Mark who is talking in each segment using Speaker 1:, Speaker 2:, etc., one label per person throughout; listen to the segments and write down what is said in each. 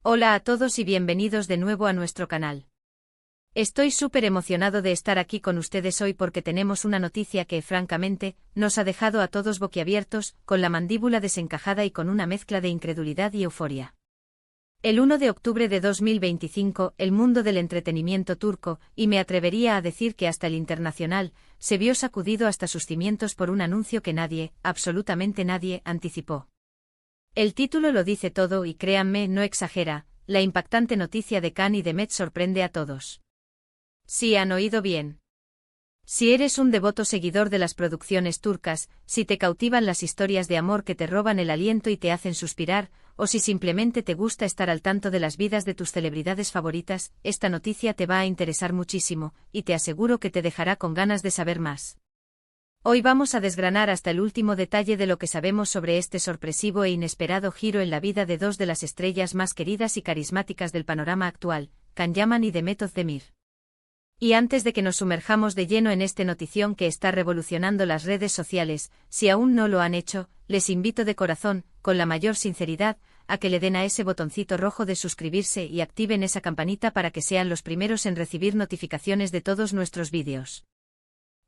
Speaker 1: Hola a todos y bienvenidos de nuevo a nuestro canal. Estoy súper emocionado de estar aquí con ustedes hoy porque tenemos una noticia que, francamente, nos ha dejado a todos boquiabiertos, con la mandíbula desencajada y con una mezcla de incredulidad y euforia. El 1 de octubre de 2025, el mundo del entretenimiento turco, y me atrevería a decir que hasta el internacional, se vio sacudido hasta sus cimientos por un anuncio que nadie, absolutamente nadie, anticipó. El título lo dice todo y créanme, no exagera, la impactante noticia de Can y Demet sorprende a todos. Sí, han oído bien. Si eres un devoto seguidor de las producciones turcas, si te cautivan las historias de amor que te roban el aliento y te hacen suspirar, o si simplemente te gusta estar al tanto de las vidas de tus celebridades favoritas, esta noticia te va a interesar muchísimo, y te aseguro que te dejará con ganas de saber más. Hoy vamos a desgranar hasta el último detalle de lo que sabemos sobre este sorpresivo e inesperado giro en la vida de dos de las estrellas más queridas y carismáticas del panorama actual, Can Yaman y Demet Özdemir. Y antes de que nos sumerjamos de lleno en esta notición que está revolucionando las redes sociales, si aún no lo han hecho, les invito de corazón, con la mayor sinceridad, a que le den a ese botoncito rojo de suscribirse y activen esa campanita para que sean los primeros en recibir notificaciones de todos nuestros vídeos.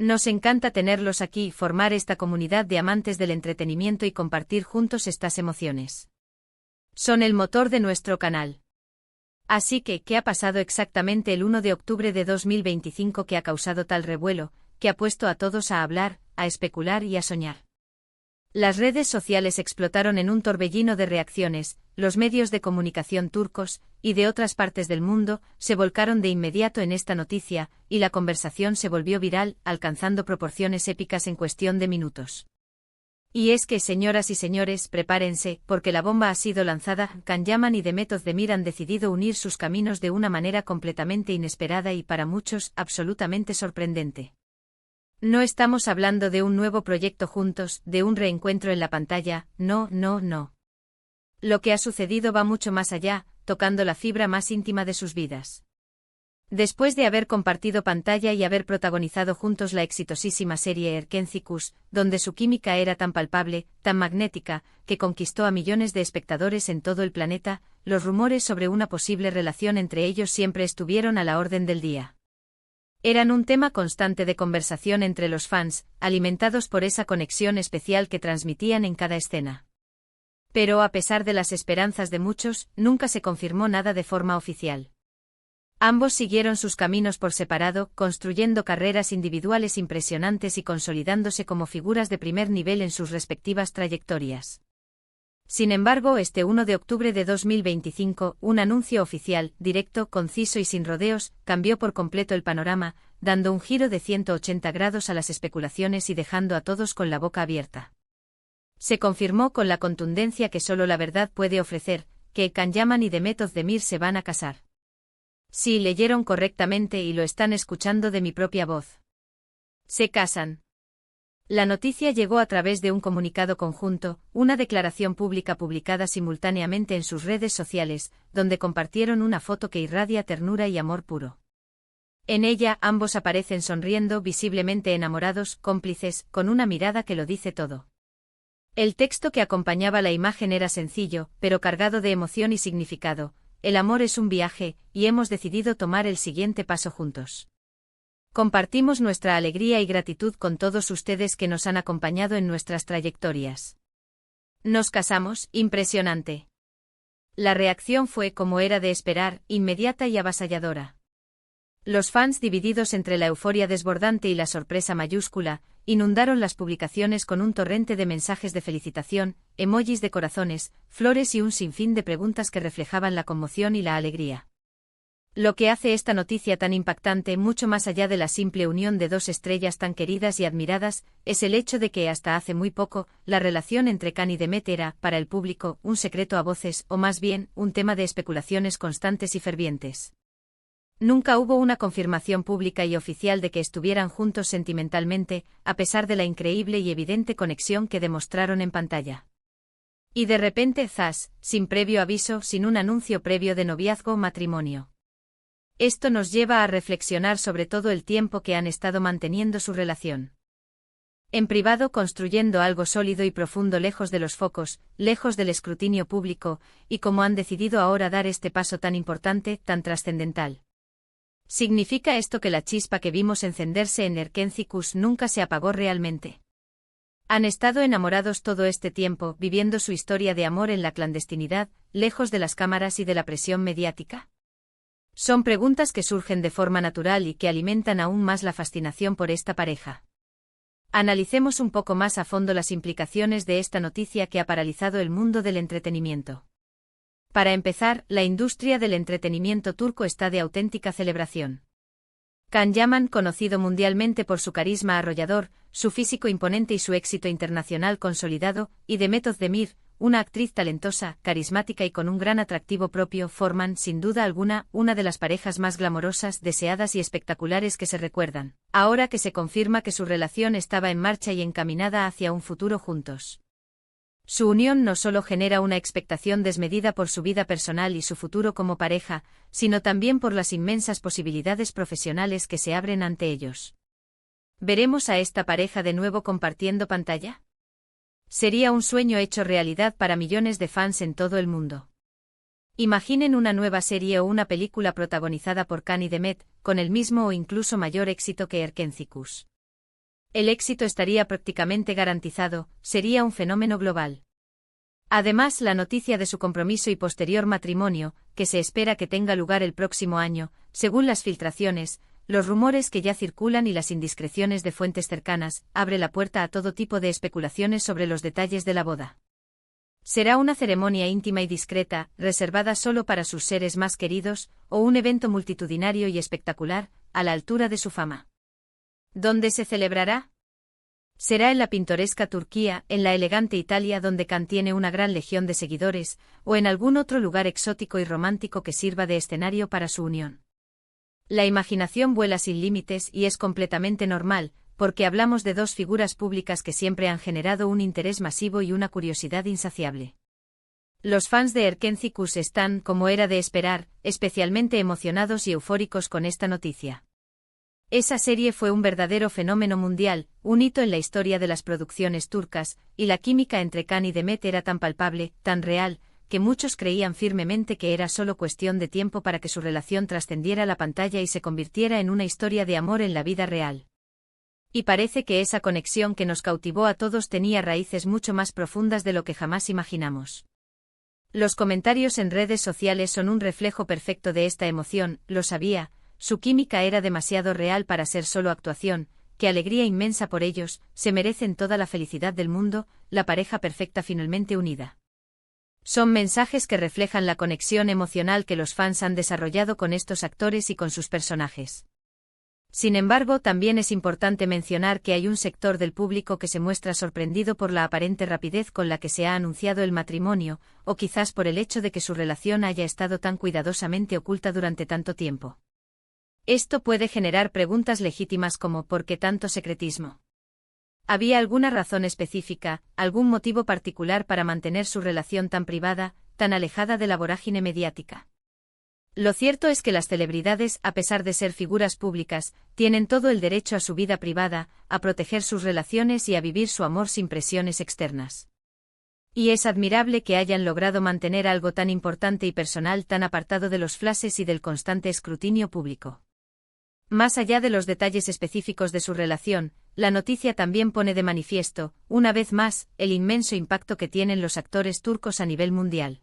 Speaker 1: Nos encanta tenerlos aquí, formar esta comunidad de amantes del entretenimiento y compartir juntos estas emociones. Son el motor de nuestro canal. Así que, ¿qué ha pasado exactamente el 1 de octubre de 2025 que ha causado tal revuelo, que ha puesto a todos a hablar, a especular y a soñar? Las redes sociales explotaron en un torbellino de reacciones, los medios de comunicación turcos, y de otras partes del mundo, se volcaron de inmediato en esta noticia, y la conversación se volvió viral, alcanzando proporciones épicas en cuestión de minutos. Y es que, señoras y señores, prepárense, porque la bomba ha sido lanzada. Can Yaman y Demet Özdemir han decidido unir sus caminos de una manera completamente inesperada y para muchos, absolutamente sorprendente. No estamos hablando de un nuevo proyecto juntos, de un reencuentro en la pantalla, no. Lo que ha sucedido va mucho más allá, tocando la fibra más íntima de sus vidas. Después de haber compartido pantalla y haber protagonizado juntos la exitosísima serie Erkenci Kuş, donde su química era tan palpable, tan magnética, que conquistó a millones de espectadores en todo el planeta, los rumores sobre una posible relación entre ellos siempre estuvieron a la orden del día. Eran un tema constante de conversación entre los fans, alimentados por esa conexión especial que transmitían en cada escena. Pero a pesar de las esperanzas de muchos, nunca se confirmó nada de forma oficial. Ambos siguieron sus caminos por separado, construyendo carreras individuales impresionantes y consolidándose como figuras de primer nivel en sus respectivas trayectorias. Sin embargo, este 1 de octubre de 2025, un anuncio oficial, directo, conciso y sin rodeos, cambió por completo el panorama, dando un giro de 180 grados a las especulaciones y dejando a todos con la boca abierta. Se confirmó con la contundencia que solo la verdad puede ofrecer, que Can Yaman y Demet Özdemir se van a casar. Sí, leyeron correctamente y lo están escuchando de mi propia voz. Se casan. La noticia llegó a través de un comunicado conjunto, una declaración pública publicada simultáneamente en sus redes sociales, donde compartieron una foto que irradia ternura y amor puro. En ella, ambos aparecen sonriendo, visiblemente enamorados, cómplices, con una mirada que lo dice todo. El texto que acompañaba la imagen era sencillo, pero cargado de emoción y significado: el amor es un viaje, y hemos decidido tomar el siguiente paso juntos. Compartimos nuestra alegría y gratitud con todos ustedes que nos han acompañado en nuestras trayectorias. Nos casamos, impresionante. La reacción fue, como era de esperar, inmediata y avasalladora. Los fans, divididos entre la euforia desbordante y la sorpresa mayúscula, inundaron las publicaciones con un torrente de mensajes de felicitación, emojis de corazones, flores y un sinfín de preguntas que reflejaban la conmoción y la alegría. Lo que hace esta noticia tan impactante, mucho más allá de la simple unión de dos estrellas tan queridas y admiradas, es el hecho de que hasta hace muy poco, la relación entre Can y Demet era, para el público, un secreto a voces, o más bien, un tema de especulaciones constantes y fervientes. Nunca hubo una confirmación pública y oficial de que estuvieran juntos sentimentalmente, a pesar de la increíble y evidente conexión que demostraron en pantalla. Y de repente, zas, sin previo aviso, sin un anuncio previo de noviazgo o matrimonio. Esto nos lleva a reflexionar sobre todo el tiempo que han estado manteniendo su relación. En privado construyendo algo sólido y profundo lejos de los focos, lejos del escrutinio público, y como han decidido ahora dar este paso tan importante, tan trascendental. ¿Significa esto que la chispa que vimos encenderse en Erkencis nunca se apagó realmente? Han estado enamorados todo este tiempo, viviendo su historia de amor en la clandestinidad, lejos de las cámaras y de la presión mediática. Son preguntas que surgen de forma natural y que alimentan aún más la fascinación por esta pareja. Analicemos un poco más a fondo las implicaciones de esta noticia que ha paralizado el mundo del entretenimiento. Para empezar, la industria del entretenimiento turco está de auténtica celebración. Can Yaman, conocido mundialmente por su carisma arrollador, su físico imponente y su éxito internacional consolidado, y Demet Özdemir, una actriz talentosa, carismática y con un gran atractivo propio, forman, sin duda alguna, una de las parejas más glamorosas, deseadas y espectaculares que se recuerdan, ahora que se confirma que su relación estaba en marcha y encaminada hacia un futuro juntos. Su unión no solo genera una expectación desmedida por su vida personal y su futuro como pareja, sino también por las inmensas posibilidades profesionales que se abren ante ellos. ¿Veremos a esta pareja de nuevo compartiendo pantalla? Sería un sueño hecho realidad para millones de fans en todo el mundo. Imaginen una nueva serie o una película protagonizada por Can y Demet, con el mismo o incluso mayor éxito que Erkencis. El éxito estaría prácticamente garantizado, sería un fenómeno global. Además, la noticia de su compromiso y posterior matrimonio, que se espera que tenga lugar el próximo año, según las filtraciones, los rumores que ya circulan y las indiscreciones de fuentes cercanas, abre la puerta a todo tipo de especulaciones sobre los detalles de la boda. ¿Será una ceremonia íntima y discreta, reservada solo para sus seres más queridos, o un evento multitudinario y espectacular, a la altura de su fama? ¿Dónde se celebrará? ¿Será en la pintoresca Turquía, en la elegante Italia donde Can tiene una gran legión de seguidores, o en algún otro lugar exótico y romántico que sirva de escenario para su unión? La imaginación vuela sin límites y es completamente normal, porque hablamos de dos figuras públicas que siempre han generado un interés masivo y una curiosidad insaciable. Los fans de Erkencis están, como era de esperar, especialmente emocionados y eufóricos con esta noticia. Esa serie fue un verdadero fenómeno mundial, un hito en la historia de las producciones turcas, y la química entre Can y Demet era tan palpable, tan real, que muchos creían firmemente que era solo cuestión de tiempo para que su relación trascendiera la pantalla y se convirtiera en una historia de amor en la vida real. Y parece que esa conexión que nos cautivó a todos tenía raíces mucho más profundas de lo que jamás imaginamos. Los comentarios en redes sociales son un reflejo perfecto de esta emoción, lo sabía, su química era demasiado real para ser solo actuación, qué alegría inmensa por ellos, se merecen toda la felicidad del mundo, la pareja perfecta finalmente unida. Son mensajes que reflejan la conexión emocional que los fans han desarrollado con estos actores y con sus personajes. Sin embargo, también es importante mencionar que hay un sector del público que se muestra sorprendido por la aparente rapidez con la que se ha anunciado el matrimonio, o quizás por el hecho de que su relación haya estado tan cuidadosamente oculta durante tanto tiempo. Esto puede generar preguntas legítimas como ¿por qué tanto secretismo? ¿Había alguna razón específica, algún motivo particular para mantener su relación tan privada, tan alejada de la vorágine mediática? Lo cierto es que las celebridades, a pesar de ser figuras públicas, tienen todo el derecho a su vida privada, a proteger sus relaciones y a vivir su amor sin presiones externas. Y es admirable que hayan logrado mantener algo tan importante y personal tan apartado de los flashes y del constante escrutinio público. Más allá de los detalles específicos de su relación, la noticia también pone de manifiesto, una vez más, el inmenso impacto que tienen los actores turcos a nivel mundial.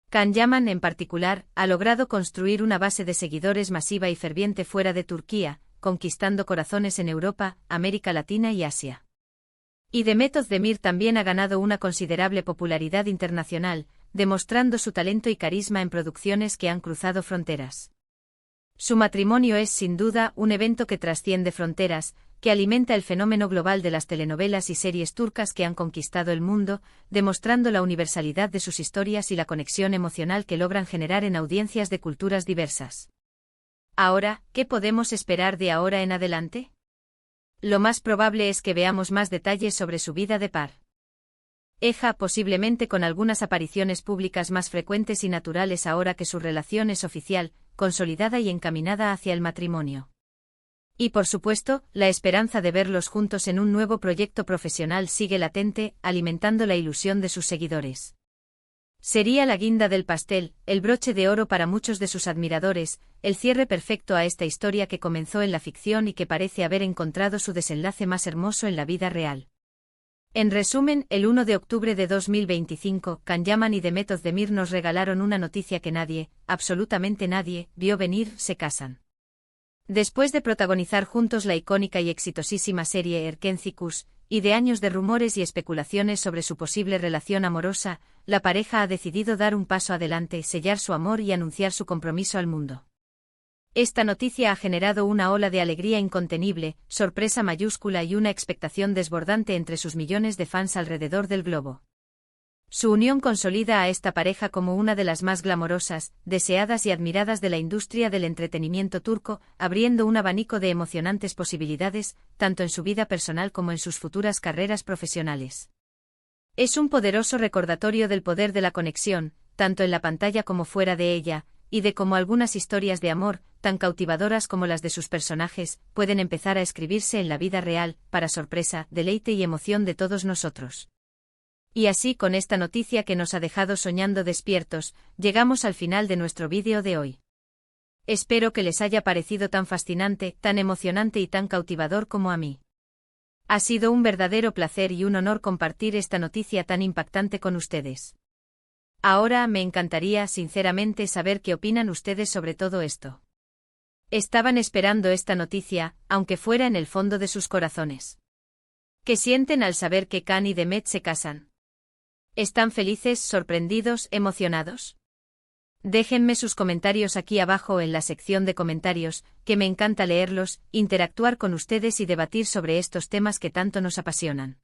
Speaker 1: Can Yaman, en particular, ha logrado construir una base de seguidores masiva y ferviente fuera de Turquía, conquistando corazones en Europa, América Latina y Asia. Y Demet Özdemir también ha ganado una considerable popularidad internacional, demostrando su talento y carisma en producciones que han cruzado fronteras. Su matrimonio es sin duda un evento que trasciende fronteras, que alimenta el fenómeno global de las telenovelas y series turcas que han conquistado el mundo, demostrando la universalidad de sus historias y la conexión emocional que logran generar en audiencias de culturas diversas. Ahora, ¿qué podemos esperar de ahora en adelante? Lo más probable es que veamos más detalles sobre su vida de par. Posiblemente con algunas apariciones públicas más frecuentes y naturales ahora que su relación es oficial, consolidada y encaminada hacia el matrimonio. Y por supuesto, la esperanza de verlos juntos en un nuevo proyecto profesional sigue latente, alimentando la ilusión de sus seguidores. Sería la guinda del pastel, el broche de oro para muchos de sus admiradores, el cierre perfecto a esta historia que comenzó en la ficción y que parece haber encontrado su desenlace más hermoso en la vida real. En resumen, el 1 de octubre de 2025, Can Yaman y Demet Özdemir nos regalaron una noticia que nadie, absolutamente nadie, vio venir: se casan. Después de protagonizar juntos la icónica y exitosísima serie Erkencikus, y de años de rumores y especulaciones sobre su posible relación amorosa, la pareja ha decidido dar un paso adelante, sellar su amor y anunciar su compromiso al mundo. Esta noticia ha generado una ola de alegría incontenible, sorpresa mayúscula y una expectación desbordante entre sus millones de fans alrededor del globo. Su unión consolida a esta pareja como una de las más glamorosas, deseadas y admiradas de la industria del entretenimiento turco, abriendo un abanico de emocionantes posibilidades, tanto en su vida personal como en sus futuras carreras profesionales. Es un poderoso recordatorio del poder de la conexión, tanto en la pantalla como fuera de ella, y de cómo algunas historias de amor, tan cautivadoras como las de sus personajes, pueden empezar a escribirse en la vida real, para sorpresa, deleite y emoción de todos nosotros. Y así, con esta noticia que nos ha dejado soñando despiertos, llegamos al final de nuestro vídeo de hoy. Espero que les haya parecido tan fascinante, tan emocionante y tan cautivador como a mí. Ha sido un verdadero placer y un honor compartir esta noticia tan impactante con ustedes. Ahora me encantaría sinceramente saber qué opinan ustedes sobre todo esto. ¿Estaban esperando esta noticia, aunque fuera en el fondo de sus corazones? ¿Qué sienten al saber que Can y Demet se casan? ¿Están felices, sorprendidos, emocionados? Déjenme sus comentarios aquí abajo en la sección de comentarios, que me encanta leerlos, interactuar con ustedes y debatir sobre estos temas que tanto nos apasionan.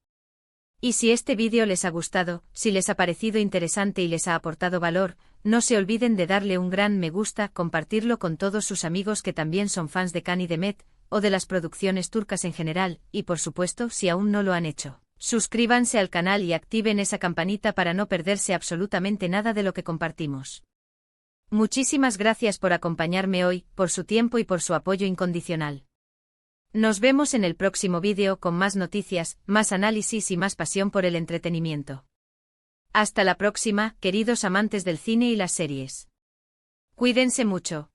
Speaker 1: Y si este vídeo les ha gustado, si les ha parecido interesante y les ha aportado valor, no se olviden de darle un gran me gusta, compartirlo con todos sus amigos que también son fans de Can y Demet, o de las producciones turcas en general, y por supuesto, si aún no lo han hecho, suscríbanse al canal y activen esa campanita para no perderse absolutamente nada de lo que compartimos. Muchísimas gracias por acompañarme hoy, por su tiempo y por su apoyo incondicional. Nos vemos en el próximo vídeo con más noticias, más análisis y más pasión por el entretenimiento. Hasta la próxima, queridos amantes del cine y las series. Cuídense mucho.